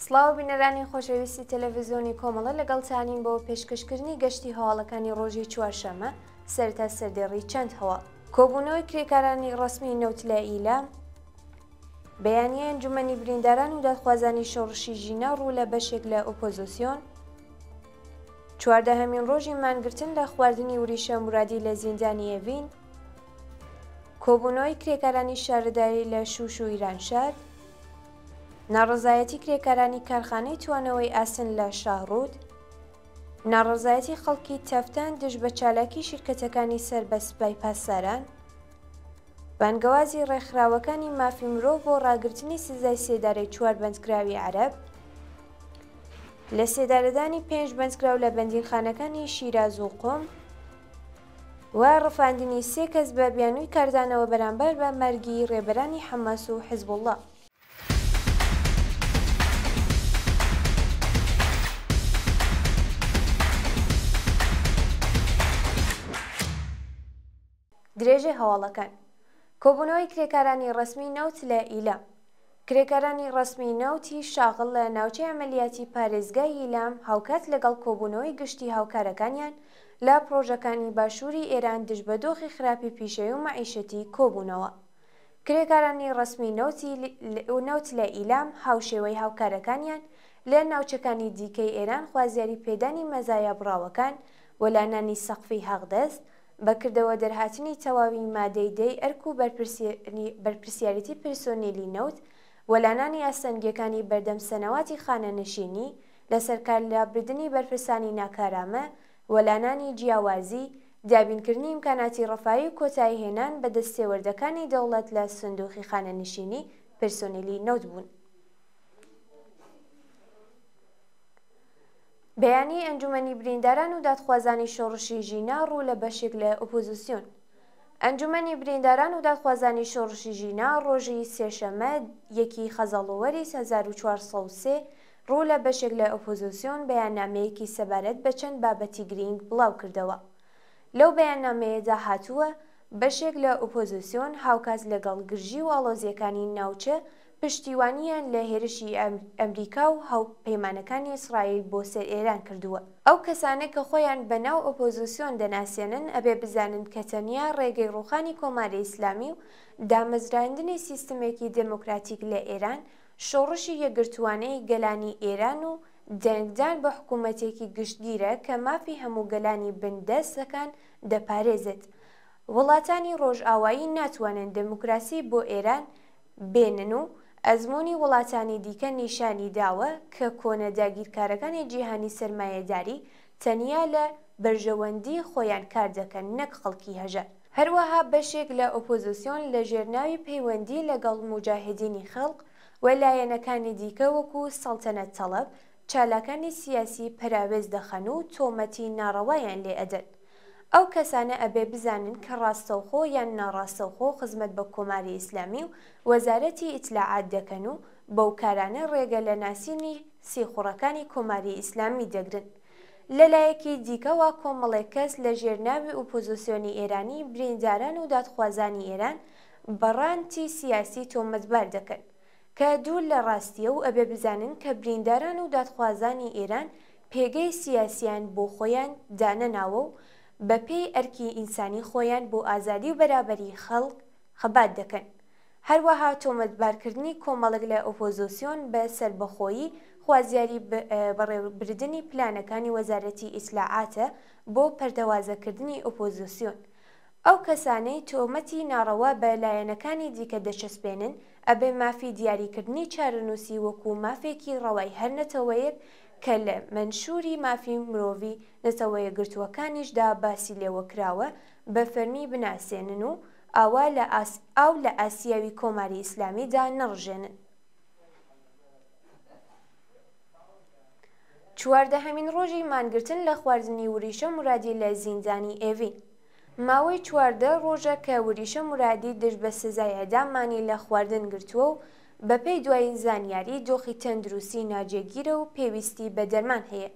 سڵاو بینەرانی خۆشەویستی تەلەڤیزیۆنی کۆمەڵە لەگەڵتانین بۆ پێشکەشکردنی گەشتی هەواڵەکانی ڕۆژی چوارشەممە سەرتا سەردێڕی چەند هەواڵ کۆبوونەوەی کرێکارانی ڕسمی نەوت لە ئیلام بەیانیە ئەنجومەنی برینداران و دادخوازانی شۆڕشی ژینە ڕوو لە بەشێک لە ئۆپۆزیسیۆن چواردەهەمین ڕۆژی مانگرتن لە خواردنی وریشە مرادی لە زیندانی ئەڤین کۆبوونەوەی کرێکارانی شارەداری لە شوش و ئیرانشار ناڕەزایەتی کرێکارانی کارخانەی توانەوەی ئاسن لە شاڕوود ناڕەزایەتی خەڵکی تەفتان دژ بە چالاکی شیرکەتەکانی سەر بە سوپای پاسداران بانگەوازی ڕێکخراوەکانی مافی مرۆڤ بۆ ڕاگررتنی سزای سێدارەی چوار بەندکراوی عەرەب لە سێدارەدانی 5 بەندکراو لە بەندیخانەکانی شیراز و قۆم و ڕفاندنی 3 کەس بە بیانووی کاردانەوە بەرامبەر بە مەرگی ڕێبەرانی حەماس و حیزبوڵڵا درێژە هەواڵەکان کۆبوونەوەی کرێکارانی ڕسمی نەوت لە ئیلام کرێکارانی ڕسمی نەوتی شاغڵ لە ناوچەی ئەمەلیاتی پارێزگای ئیلام هاوکات لەگەڵ کۆبوونەوەی گشتی هاوکارەکانیان لە پرۆژەکانی باشووری ئێران دژ بە دۆخی خراپی پیشەوی و مەعیشەتی کۆبوونەوە کرێکارانی ڕسمی نەوت لە ئیلام هاوشێوەی هاوکارەکانیان لە ناوچەکانی دیکەی ئێران خوازیاری پێدانی مەزایە بڕاوەکان وەلانانی سەقفی هەغدەست بەکردەوە دەرهاتنی تەواوی مادەی دەی ئەرک و بەرپرسیارەتی پرسۆنێلی نەوت وەلانانی ئاسەنگیەکانی بەردەم سەنەواتی خانەنشینی لەسەر کارلابردنی بەرپرسانی ناکارامە وەلانانی جیاوازی دابینکردنی ئیمکاناتی ڕەفاهی و کۆتایی هێنان بە دەستێوەردەکانی دەوڵەت لە سندوقی خانەنشینی پرسۆنێلی نەوت بوون. بەیانی ئەنجومەنی برینداران و دادخوازانی شۆڕشی ژینە ڕوو لە بەشێک لە ئۆپۆزیسیۆن ئەنجومەنی برینداران و دادخوازانی شۆڕشی ژینە ڕۆژی سێشەممە 1 خەزەڵۆوەری 1403 ڕوو لە بەشێک لە ئۆپۆزیسیۆن بەیاننامەیەکی سەبارەت بە چەند بابەتی گرنگ بڵاو کردەوە. لەو بەیاننامەیەدا هاتووە بەشێک لە ئۆپۆزیسیۆن هاوکات لەگەڵ گرژی و ئاڵۆزیەکانی ناوچە پشتیوانیان لە هێرشی ئەمریکا و هاوپەیمانەکانی ئیسرائیل بۆ سەر ئێران کردووە. ئەو کەسانە کە خۆیان بەناو ئۆپۆزیسیۆن دەناسێنن ئەبێ بزانن کە تەنیا ڕێگەی ڕووخانی کۆماری ئیسلامی و دامەزراندنی سیستمێکی دموکراتیک لە ئێران شۆڕشی یەکگرتووانەی گەلانی ئێران و دەنگدان بە حکوومەتێکی گشتگیرە کە مافی هەموو گەلانی بندەستەکان دەپارێزێت. وڵاتانی ڕۆژئاوایی ناتوانن دموکراسی بۆ ئێران بێنن و ئەزموونی وڵاتانی دیکە نیشانی داوە کە کۆنە داگیرکارەکانی جیهانی سەرمایەداری تەنیا لە بەرژەوەندی خۆیان کار دەکەن نەک خەڵکی هەژار. هەروەها بەشێک لە ئۆپۆزیسیۆن لە ژێرناوی پەیوەندی لەگەڵ موجاهدینی خەڵق و لایەنەکانی دیکە وەکو سەڵتەنەت تەڵەب چالاکانی سیاسی پەراوێز دەخەن و تۆمەتی ناڕەوایان لێ ئەدەن. ئەو کەسانە ئەبێ بزانن کە ڕاستەوخۆ یان ناڕاستەوخۆ خزمەت بە کۆماری ئیسلامی و وەزارەتی ئیتلاعات دەکەن و بەو کارانە ڕێگە لە ناسینی سیخوڕەکانی کۆماری ئیسلامی دەگرن. لەلایەکی دیکەوە کۆمەڵێک کەس لە ژێرناوی ئۆپۆزیسیۆنی ئێرانی برینداران و دادخوازانی ئێران بەڕانتی سیاسی تۆمەتبار دەکەن کە دوور لە ڕاستیە و ئەبێ بزانن کە برینداران و دادخوازانی ئێران پێگەی سیاسیان بۆ خۆیان دانەناوە و بەپێی ئەرکی ئینسانی خۆیان بۆ ئازادی و بەرابەری خەڵک خەبات دەکەن. هەروەها تۆمەتبارکردنی کۆمەڵێک لە ئۆپۆزیسیۆن بە سەربەخۆیی خوازیاری بەڕێوەبردنی پلانەکانی وەزارەتی ئیسلاعاتە بۆ پەردەوازەکردنی ئۆپۆزیسیۆن. ئەو کەسانەی تۆمەتی ناڕەوا بە لایەنەکانی دیکە دەچەسپێنن ئەبێ مافی دیاریکردنی چارەنووسی وەکو مافێکی ڕەوای هەر نەتەوەیەک کە لە منشوری مافی مرۆڤی نەتەوەیە گرتووەکانیشدا باسی لێوە کراوە بە فەرمی بناسێنن و ئاو لە ئاسیاوی کۆماری ئیسلامیدا نەڕژێنن. چواردەهەمین ڕۆژی مانگرتن لە خواردنی وریشە مرادی لە زیندانی ئێڤین ماوەی 14 ڕۆژە کە وریشە مرادی دژ بە سزای ئەدامانی لە خواردن گرتووە و بەپێی دوای زانیاری دۆخی تەندروستی ناجێگیرە و پێویستی بە دەرمان هەیە.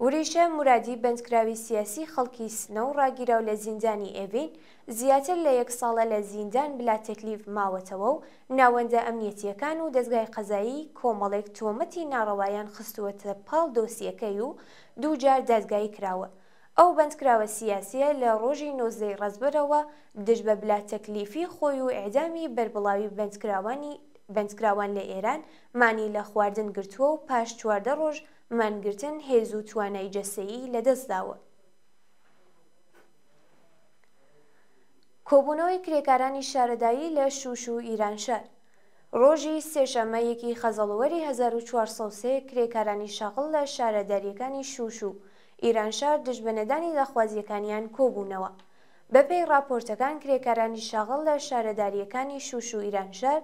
وریشە مرادی بەندکراوی سیاسی خەڵکی سنە و ڕاگیراو لە زیندانی ئێڤین زیاتر لە 1 ساڵە لە زیندان بلا تەکلیف ماوەتەوە و ناوەندە ئەمنیەتیەکان و دەستگای قەزایی کۆمەڵێک تۆمەتی ناڕەوایان خستووەتە پاڵ دۆسیەکەی و 2 جار دادگایی کراوە. ئەو بەندکراوە سیاسیە لە ڕۆژی 19 ڕەزبەرەوە دژ بە بلا تەکلیفی خۆی و ئێعدامی بەربڵاوی بەندکراوان لە ئێران مانی لە خواردن گرتووە و پاش 14 ڕۆژ مانگرتن هێز و توانای جەستەیی لەدەستداوە. کۆبوونەوەی کرێکارانی شارەدایی لە شوش و ئیرانشار. ڕۆژی سێشەممە 1 خەزەڵوەری 1403 کرێکارانی شەغڵ لە شارەداریەکانی شوش و ئیرانشار دژ بە نەدانی داخوازیەکانیان کۆبوونەوە. بەپێی راپۆرتەکان کرێکارانی شەغڵ لە شارەداریەکانی شوش و ئیرانشار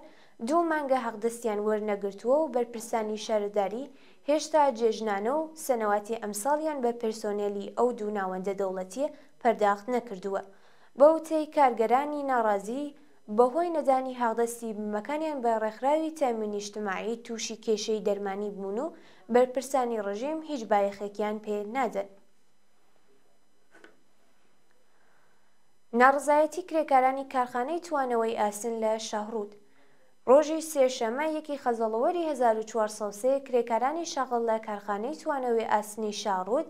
2 مانگە حەقدەستیان وەرنەگرتووە و بەرپرسانی شارەداری هێشتا جێژنانە و سەنەواتی ئەمساڵیان بە پێرسۆنێلی ئەو 2 ناوەندە دەوڵەتیە پەرداخت نەکردووە. بە وتەی کارگەرانی ناڕازی بەهۆی نەدانی حەقدەستی بمەکانیان بە ڕێکخراوی تامینی اجتماعی تووشی کێشەی دەرمانی بوون و بەرپرسانی ڕژیم هیچ بایەخێکیان پێ نادەن. ناڕزایەتی کرێکارانی کارخانەی توانەوەی ئاسن لە شاهڕوود. ڕۆژی سێشەممە 1 خەزەڵوەری 1403 کرێکارانی شەغڵ لە کارخانەی توانەوەی ئاسنی شاڕوود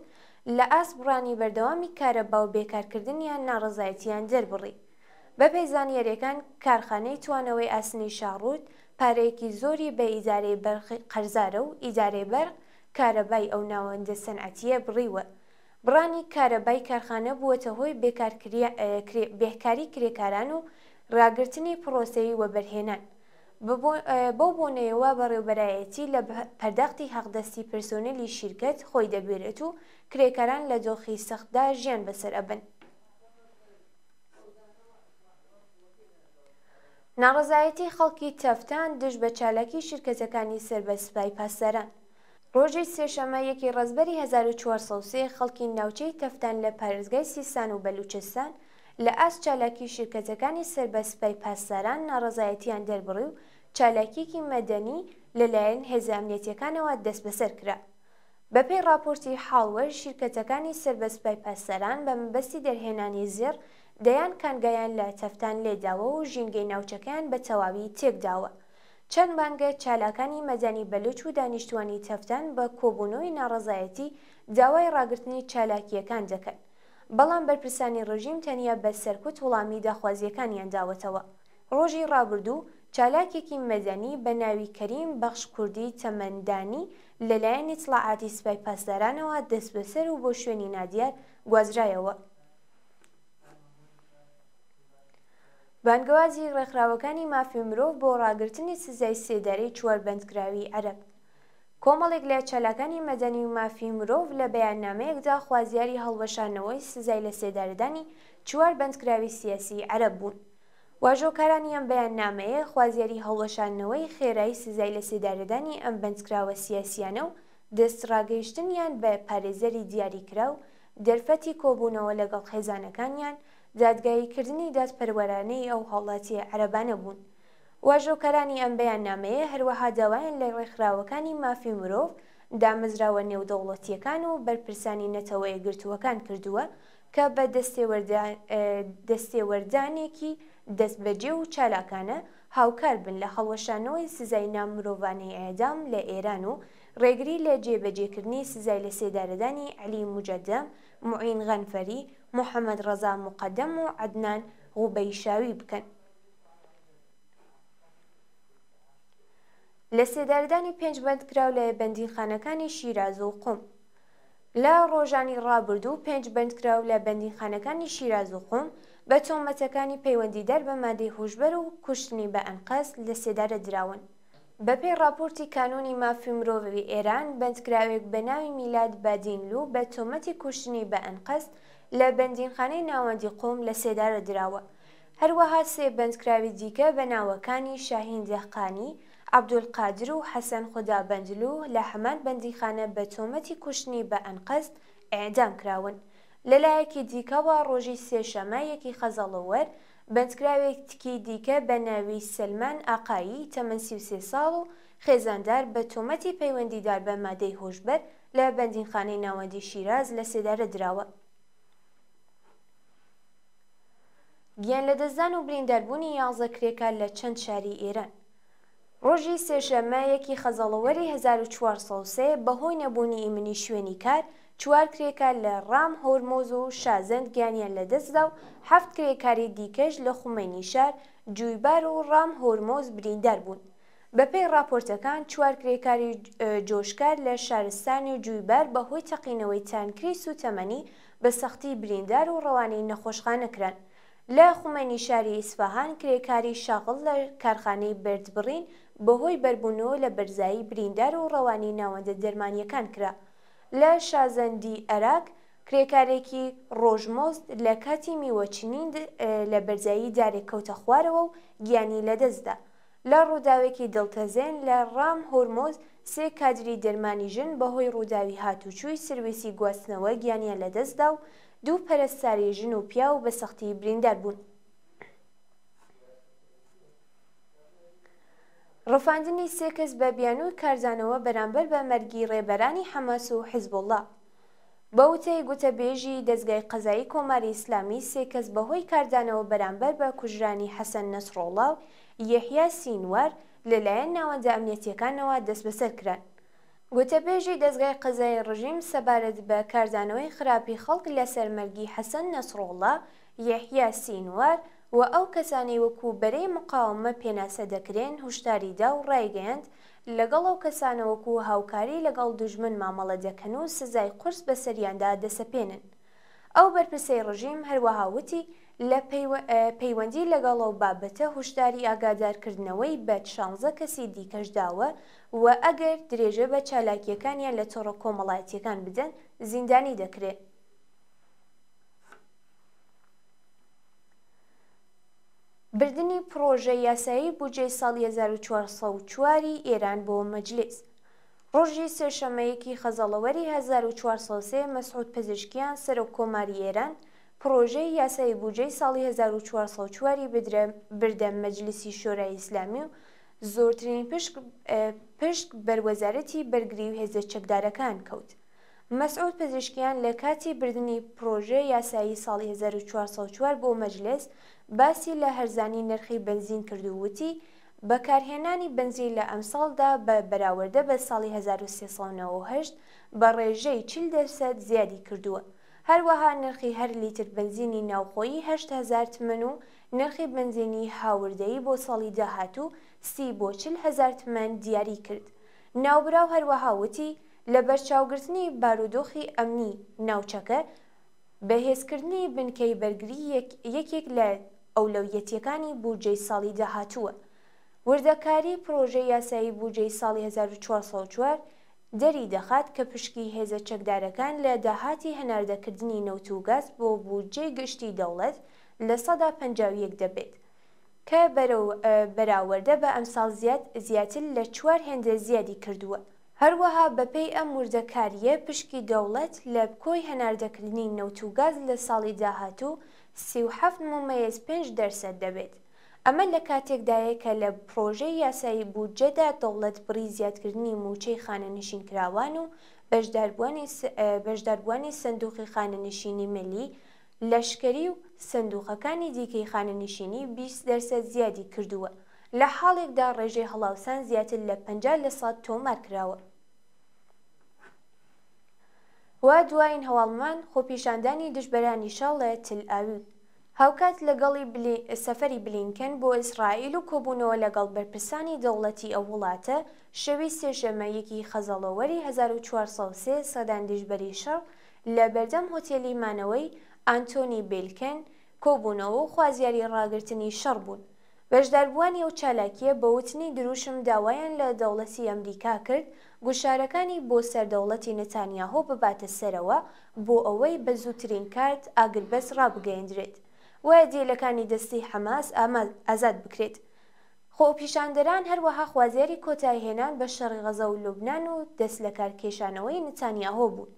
لە ئاسبڕانی بەردەوامی کارەبا و بێکارکردنیان ناڕزایەتیان دەربڕی. بەپێی زانیاریەکان کارخانەی توانەوەی ئاسنی شاڕوود پارەیەکی زۆری بە ئیدارەی بەرق قەرزارە و ئیدارەی بەرق کارەبای ئەو ناوەندە سەنعەتیە بڕیوە. بڕانی کارەبای کارخانە بووەتە هۆی بێکاری کرێکاران و ڕاگررتنی پرۆسەی وەبەرهێنان. بەو بۆنەیەوە بەڕێوەبەرایەتی لە پەرداختی حەقدەستی پرسۆنێلی شیرکەت خۆی دەبێرێت و کرێکاران لە دۆخی سەختدا ژیان بەسەر ئەبن. ناڕزایەتی خەڵکی تەفتان دژ بە چالاکی شیرکەتەکانی سەربەسپای پاسداران. ڕۆژی سێشەممە 1 ڕەزبەری 1403 خەڵکی ناوچەی تەفتان لە پارێزگای سیستان و بەلوچستان لە ئاست چالاکی شیرکەتەکانی سەربەسپای پاسداران ناڕزایەتیان دەربڕی و چالاکیەکی مەدەنی لەلایەن هێزە ئەمنیەتیەکانەوە دەست بەسەر کرا. بەپێی راپۆرتی حاڵوەر شیرکەتەکانی سەربەسپای پاسداران بە مەبەستی دەرهێنانی زێڕ دەیان کانگایان لە تەفتان لێداوە و ژینگەی ناوچەکەیان بە تەواوی تێکداوە. چەند بانگە چالاکانی مەدەنی بەلوچ و دانیشتوانی تەفتان بە کۆبوونەوەی ناڕزایەتی داوای ڕاگررتنی چالاکیەکان دەکەن، بەڵام بەرپرسانی ڕژیم تەنیا بە سەرکوت وەڵامی داخوازیەکانیان داوەتەوە. ڕۆژی ڕابردوو چالاکێکی مەدەنی بە ناوی کەریم بەخش کوردی تەمەندانی لەلایەن ئیتڵاعاتی سوپای پاسدارانەوە دەست بەسەر و بۆ شوێنی نادیار گوازرایەوە. بانگەوازی ڕێکخراوەکانی مافی مرۆڤ بۆ ڕاگررتنی سزای سێداری 4 بەندکراوی عەرەب. کۆمەڵێک لە چالاکانی مەدەنی و مافی مرۆڤ لە بەیاننامەیەکدا خوازیاری هەڵوەشانەوەی سزای لە سێدارەدانی 4 بەندکراوی سیاسی عەرەب بوون. واژۆکارانی ئەم بەیاننامەیە خوازیاری هەڵوەشانەوەی خێرایی سزای لە سێدارەدانی ئەم بەندکراوە سیاسیانە و دەستڕاگەیشتنیان بە پارێزەری دیاریکرا و دەرفەتی کۆبوونەوە لەگەڵ خێزانەکانیان دادگاییکردنی دادپەروەرانەی ئەو هاوڵاتی عەرەبانە بوون. واژۆکارانی ئەم بەیاننامەیە هەروەها داوایان لە ڕێکخراوەکانی مافی مرۆڤ دامەزراوە نێودەوڵەتیەکان و بەرپرسانی نەتەوە یەکگرتووەکان کردووە کە بە دەستێوەردانێکی دەستبەجێ و چالاکانە هاوکار بن لە هەڵوەشانەوەی سزای ناممرۆڤانەی ئێعدام لە ئێران و ڕێگری لە جێبەجێکردنی سزای لە سێدارەدانی عەلی موجەدەم، موعین غەنفەری، محەممەد ڕەزا موقەدەم و عەدنان غوبەیشاوی بکەن. لە سێدارەدانی 5 بەندکراو لە بەندیخانەکانی شیراز و قوم. لە ڕۆژانی ڕابردوو 5 بەندکراو لە بەندیخانەکانی شیراز و قوم بە تۆمەتەکانی پەیوەندیدار بە مادەی هوشبەر و کوشتنی بە ئەنقەست لە سێدارە دراون. بەپێی راپۆرتی کانۆنی مافی مرۆڤی ئێران بەندکراوێک بە ناوی میلاد بادینلو بە تۆمەتی کوشتنی بە ئەنقەست لە بەندیخانەی ناوەندی قوم لە سێدارە دراوە. هەروەها 3 بەندکراوی دیکە بە ناوەکانی شاهین دەحقانی، عەبدولقادر و حەسەن خودابەندلو لە هەمان بەندیخانە بە تۆمەتی کوشتنی بە ئەنقەست ئێعدام کراون. لەلایەکی دیکەوە ڕۆژی سێشەممە 1 خێزاندار بە تۆمەتی پەیوەندیدار بە مادەی هۆشبەر لە بەندیخانەی ناوەندی شیراز لە سێدارە دراوە. گیان لەدەستدان و برینداربوونی 11 کرێکار لە چەند شاری ئێران. ڕۆژی سێشەممە 1 خەزەڵەوەری 1403 بەهۆی نەبوونی ئیمنی شوێنی کار 4 کرێکار لە ڕام، هۆرمۆز و شازەند گیانیان لەدەستدا و 7 کرێکاری دیکەش لە خومینی شار، جویبار و ڕام هۆرمۆز بریندار بوون. بەپێی راپۆرتەکان 4 کرێکاری جۆشکار لە شارستانی و جویبار بەهۆی تەقینەوەی تانکری سوتەمەنی بە سەختی بریندار و ڕەوانەی نەخۆشخانە کران. لە خومینی شاری ئیسفاهان کرێکاری شاغڵ لە کارخانەی بردبڕین بەهۆی بەربوونەوە لە بەرزایی بریندار و ڕەوانی ناوەندە دەرمانیەکان کرا. لە شازەندی عێراق کرێکارێکی ڕۆژمۆزد لە کاتی میوەچنین لە بەرزایی دارێک کەوتە خوارەوە و گیانی لەدەستدا. لە ڕووداوێکی دڵتەزێن لە ڕام هۆرمۆز 3 کادری دەرمانی ژن بەهۆی ڕووداوی هاتوچووی سرویسی گواستنەوە گیانیان لەدەستدا و 2 پەرستاری ژن و پیا و بە سەختی بریندار بوون. ڕفاندنی 3 کەس بە بیانووی کارزانەوە بەرامبەر بە مەرگی ڕێبەرانی حەماس و حیزبوڵڵا. بە وتەی گوتەبێژی دەستگای قەزایی کۆماری ئیسلامی 3 کەس بەهۆی کاردانەوە بەرامبەر بە کوژرانی حەسەن نەسڕۆڵڵا و یەحیا سینوار لەلایەن ناوەندە ئەمنیەتیەکانەوە دەست بەسەر کران. گوتەبێژی دەستگای قەزای ڕژیم سەبارەت بە کاردانەوەی خراپی خەڵک لەسەر مەرگی حەسەن نەسڕۆڵڵا، یەحیا سینوار و ئەو کەسانی وەکو بەرەی مقاومە پێناسە دەکرێن هوشداریدا و ڕایگەیاند لەگەڵ ئەو کەسانە وەکو هاوکاری لەگەڵ دوژمن مامەڵە دەکەن و سزای قورس بە سەریاندا دەسەپێنن. ئەو بەرپرسەی ڕژیم هەروەها وتی لە پەیوەندی لەگەڵ ئەو بابەتە هوشداری ئاگادارکردنەوەی بە 16 کەسی دیکەش داوە و ئەگەر درێژە بە چالاکیەکانیان لە تۆڕە کۆمەڵایەتیەکان بدەن زیندانی دەکرێت. بردننی پرۆژە یاسایی بودجەی ساڵی 1404 ئێران بۆ مەجلیس. ڕۆژی سێشەممە 1 خەزەڵەوەری 1403 مەسعود پزیشکیان سەرۆک کۆماری ئێران پرۆژەی یاسایی بودجەی ساڵی 1404 بردە مەجلیسی شۆرای ئیسلامی و زۆرترین پشک بەروەزارەتی بەرگری و هێزە چەکدارەکان کەوت. مەسعود پزیشکیان لە کاتی بردننی پرۆژە یاسایی ساڵی 1404 بۆ مەجلیس باسی لە هەرزانی نرخی بنزین کردووتی بەکارهێنانی بنزین لە ئەمساڵدا بە بەراوردە بە ساڵی 1398 بە ڕێژەی 40% زیادی کردووە. هەروەها نرخی هەر لیتر بنزینی ناوخۆیی 8000 تمەن و نرخی بنزینی هاوردەیی بۆ ساڵی داهاتوو 30 بۆ 40,000 تمەن دیاری کرد. ناوبراو هەروەها وتی لە بەرچاوگرتنی بارودۆخی ئەمنی ناوچەکە بەهێزکردنی بنکەی بەرگری یەکێک لە ئەولەویەتیەکانی بودجەی ساڵی داهاتووە. وردەکاری پرۆژەی یاسایی بودجەی ساڵی 1404 دەری دەخات کە پشکی هێزە چەکدارەکان لە داهاتی هەناردەکردنی نەوت و گاز بۆ بودجەی گشتی دەوڵەت لە 51 دەبێت کە بەراوردە بە ئەمساڵ زیاتر لە 4 هێندە زیادی کردووە. هەروەها بەپێی ئەم وردەکاریە پشکی دەوڵەت لە کۆی هەناردەکردنی نەوت و گاز لە ساڵی داهاتوو 37.5% دەبێت. ئەمە لە کاتێکدایە کە لە پرۆژەی یاسایی بودجەدا دەوڵەت بڕی زیادکردنی موچەی خانەنشینکراوان و بەشداربوانی سندوقی خانەنشینی ملی، لەشکری و سندوقەکانی دیکەی خانەنشینی 20% زیادی کردووە. لە حاڵێکدا ڕێژەی هەڵاوسان زیاتر لە 50% تۆمار کراوە. وا دوایین هەواڵمان خۆپیشاندانی دژبەرانی شەڵ لە تل ئاویو. هاوکات لەگەڵی سەفەری بلینکەن بۆ ئیسرائیل و کۆبوونەوە لەگەڵ بەرپرسانی دەوڵەتی ئەو وڵاتە شەوی سێشەممە 1 خەزەڵەوەری 1403 سەدان دژبەری شەڕ لە بەردەم هۆتێلی مانەوەی ئانتۆنی بلینکەن کۆبوونەوە و خوازیاری ڕاگررتنی شەڕ بوون. بەشداربووانی ئەو چالاکیە بە وتنی دروشم داوایان لە دەوڵەتی ئەمریکا کرد گوشارەکانی بۆ سەردەوڵەتی نەتانیاهۆ بباتە سەرەوە بۆ ئەوەی بە زووترین کات ئاگربەس ڕابگەیەندرێت و دیلەکانی دەستی حەماس ئازاد بکرێت. خۆپیشاندەران هەروەها خوازیاری کۆتایهێنان بە شەڕی غەزە و لوبنان و دەست لە کارکێشانەوەی نەتانیاهۆ بوون.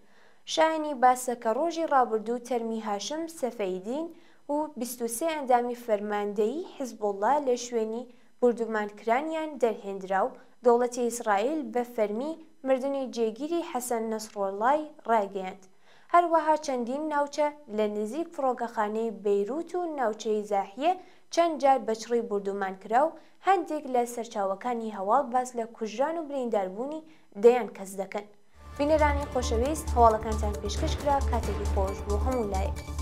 شایانی باسە کە ڕۆژی ڕابردوو تەرمی هاشم سەفەیدین و 23 ئەندامی فەرماندەیی حیزبوڵڵا لە شوێنی بردومانکرانیان دەرهێنرا و دەوڵەتی ئیسرائیل بە فەرمی مردنی جێگیری حەسەن نەسڕۆڵای ڕاگەیاند. هەروەها چەندین ناوچە لە نزیک فڕۆکەخانەی بەیروت و ناوچەی زاحیە چەند جار بەچڕی بردومان کرا و هەندێک لە سەرچاوەکانی هەواڵ باس لە کوژران و برینداربوونی دەیان کەس دەکەن. بینەرانی خۆشەویست، هەواڵەکانتان پێشکەشکرا، کاتێکی خۆش بۆ هەموو لایەک.